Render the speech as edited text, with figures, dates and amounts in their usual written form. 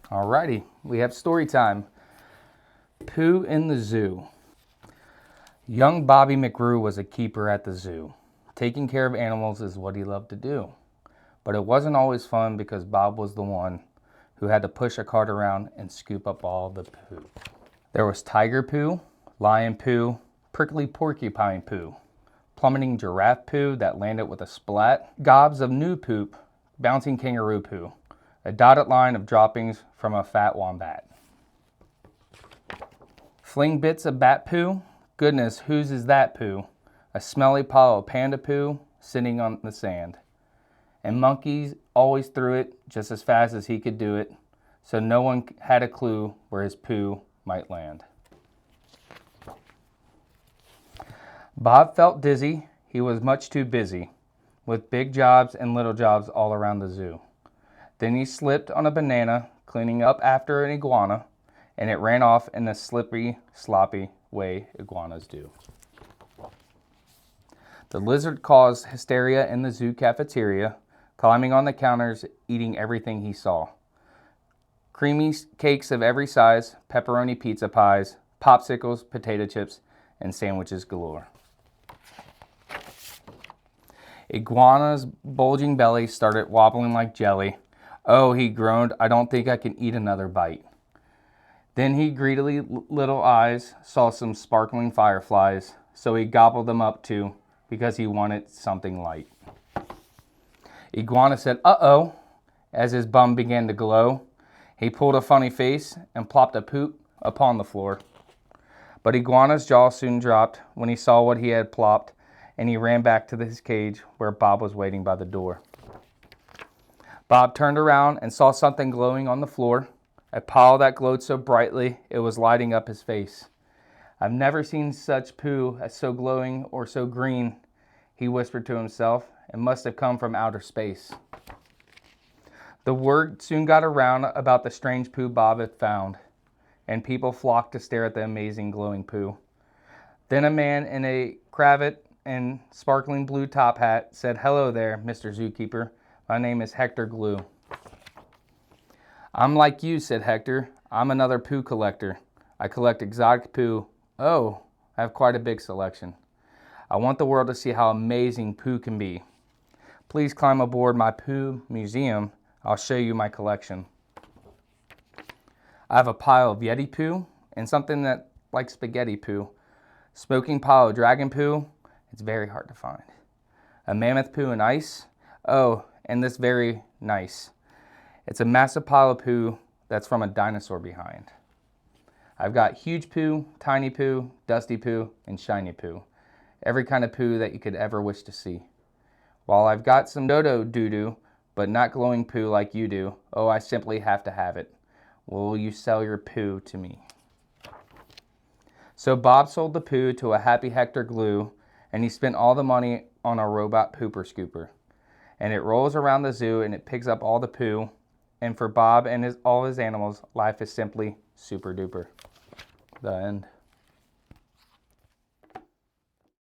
Alrighty, we have story time. Poo in the Zoo. Young Bobby McGrew was a keeper at the zoo. Taking care of animals is what he loved to do. But it wasn't always fun because Bob was the one who had to push a cart around and scoop up all the poo. There was tiger poo, lion poo, prickly porcupine poo, plummeting giraffe poo that landed with a splat, gobs of new poop, bouncing kangaroo poo, a dotted line of droppings from a fat wombat. Fling bits of bat poo, goodness, whose is that poo? A smelly pile of panda poo sitting on the sand. And monkeys always threw it just as fast as he could do it, so no one had a clue where his poo might land. Bob felt dizzy. He was much too busy, with big jobs and little jobs all around the zoo. Then he slipped on a banana, cleaning up after an iguana, and it ran off in the slippery, sloppy way iguanas do. The lizard caused hysteria in the zoo cafeteria, climbing on the counters, eating everything he saw. Creamy cakes of every size, pepperoni pizza pies, popsicles, potato chips, and sandwiches galore. Iguana's bulging belly started wobbling like jelly. Oh, he groaned, I don't think I can eat another bite. Then he greedily little eyes saw some sparkling fireflies, so he gobbled them up too, because he wanted something light. Iguana said, uh-oh, as his bum began to glow. He pulled a funny face and plopped a poop upon the floor. But Iguana's jaw soon dropped when he saw what he had plopped, and he ran back to his cage where Bob was waiting by the door. Bob turned around and saw something glowing on the floor, a pile that glowed so brightly it was lighting up his face. I've never seen such poo as so glowing or so green, he whispered to himself. It must have come from outer space. The word soon got around about the strange poo Bob had found, and people flocked to stare at the amazing glowing poo. Then a man in a cravat and sparkling blue top hat said, hello there, Mr. Zookeeper. My name is Hector Glue. I'm like you, said Hector. I'm another poo collector. I collect exotic poo. Oh, I have quite a big selection. I want the world to see how amazing poo can be. Please climb aboard my poo museum. I'll show you my collection. I have a pile of Yeti poo and something that like spaghetti poo. Smoking pile of dragon poo. It's very hard to find. A mammoth poo and ice. Oh, and this very nice. It's a massive pile of poo that's from a dinosaur behind. I've got huge poo, tiny poo, dusty poo, and shiny poo. Every kind of poo that you could ever wish to see. While I've got some dodo doo-doo, but not glowing poo like you do, oh, I simply have to have it. Will you sell your poo to me? So Bob sold the poo to a happy Hector Glue, and he spent all the money on a robot pooper scooper. And it rolls around the zoo and it picks up all the poo. And for Bob and all his animals, life is simply super duper. The end.